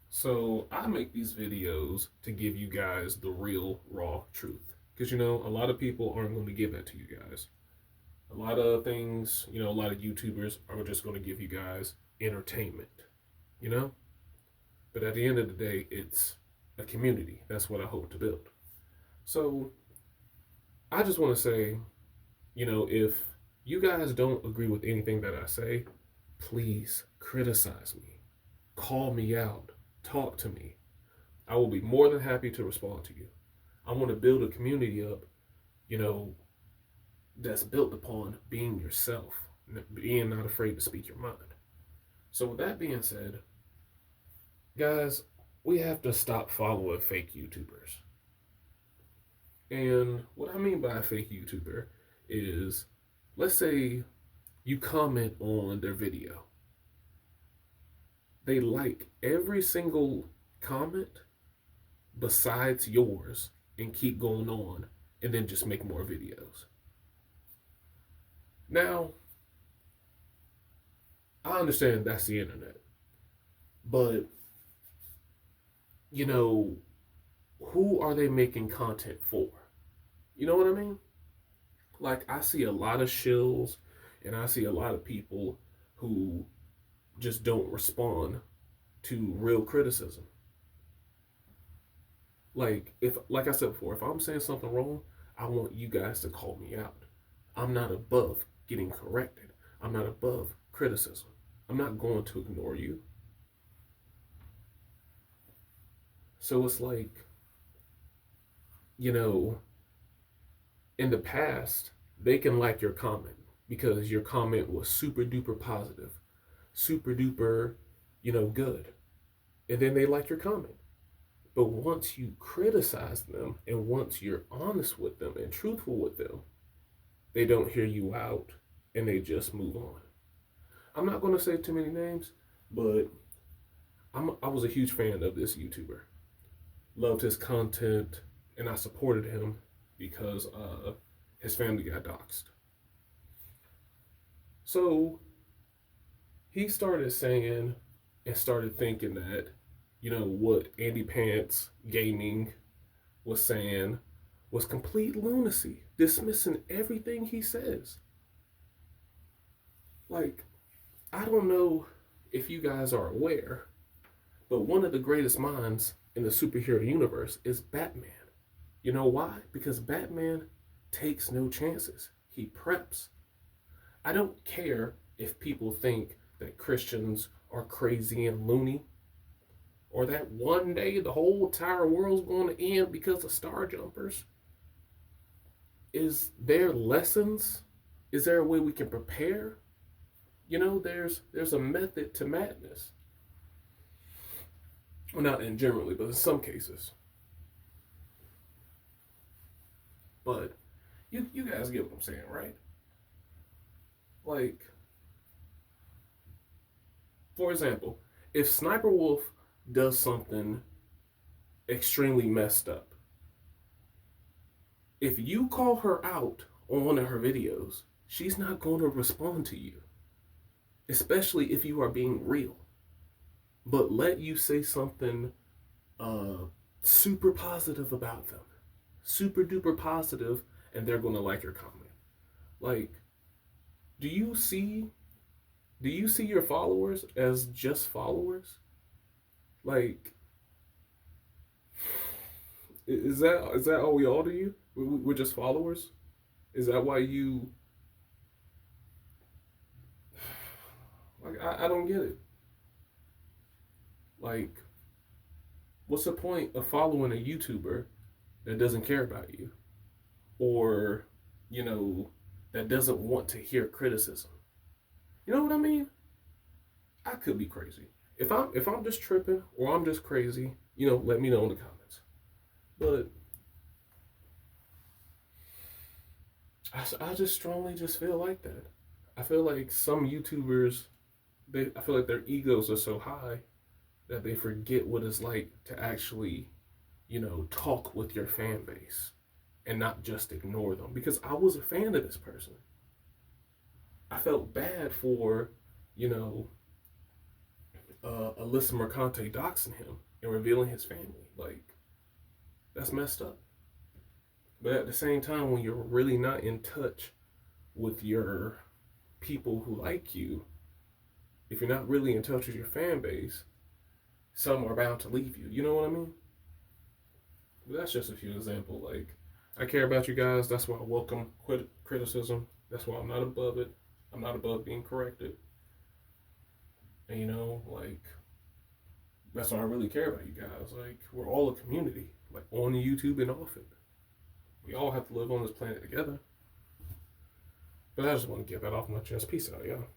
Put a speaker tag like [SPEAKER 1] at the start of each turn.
[SPEAKER 1] So I make these videos to give you guys the real raw truth. Because a lot of people aren't going to give that to you guys. A lot of things, a lot of YouTubers are just going to give you guys entertainment, you know? But at the end of the day, it's a community. That's what I hope to build. So I just want to say, if you guys don't agree with anything that I say, please criticize me, call me out, talk to me. I will be more than happy to respond to you. I want to build a community up, you know, that's built upon being yourself, being not afraid to speak your mind. So, with that being said, guys, we have to stop following fake YouTubers. And what I mean by a fake YouTuber is, let's say you comment on their video, they like every single comment besides yours and keep going on and then just make more videos. Now, I understand that's the internet, but you know, who are they making content for? You know what I mean? Like, I see a lot of shills and I see a lot of people who just don't respond to real criticism. Like I said before, if I'm saying something wrong, I want you guys to call me out. I'm not above getting corrected. I'm not above criticism. I'm not going to ignore you. So it's like, you know, in the past, they can like your comment because your comment was super duper positive, super duper, good. And then they like your comment. But once you criticize them and once you're honest with them and truthful with them, they don't hear you out and they just move on. I'm not going to say too many names, but I was a huge fan of this YouTuber. Loved his content and I supported him because his family got doxxed. So he started saying and started thinking that, what Andy Pants Gaming was saying was complete lunacy, dismissing everything he says. Like, I don't know if you guys are aware, but one of the greatest minds in the superhero universe is Batman. You know why? Because Batman takes no chances. He preps. I don't care if people think that Christians are crazy and loony, or that one day the whole entire world's going to end because of star jumpers. Is there lessons? Is there a way we can prepare? There's a method to madness. Well, not in generally, but in some cases. But you guys get what I'm saying, right? Like, for example, if Sniper Wolf does something extremely messed up, if you call her out on one of her videos, she's not going to respond to you, especially if you are being real. But let you say something uh, super positive about them, super duper positive, and they're going to like your comment. Like, do you see your followers as just followers? Like, is that all we all do you? We're just followers? Is that why you like? I don't get it. Like, what's the point of following a YouTuber that doesn't care about you, or you know, that doesn't want to hear criticism? You know what I mean? I could be crazy. If I'm just tripping or I'm just crazy, let me know in the comments. But I just strongly just feel like that. I feel like some YouTubers, I feel like their egos are so high that they forget what it's like to actually, talk with your fan base and not just ignore them. Because I was a fan of this person. I felt bad for, you know, Alyssa Mercante doxing him and revealing his family. Like, that's messed up. But at the same time, when you're really not in touch with your people who like you, if you're not really in touch with your fan base, some are bound to leave you. You know what I mean? But that's just a few examples. Like, I care about you guys. That's why I welcome criticism. That's why I'm not above it. I'm not above being corrected. And, like, that's why I really care about you guys. Like, we're all a community, like, on YouTube and off it. We all have to live on this planet together. But I just want to get that off my chest. Peace out, y'all.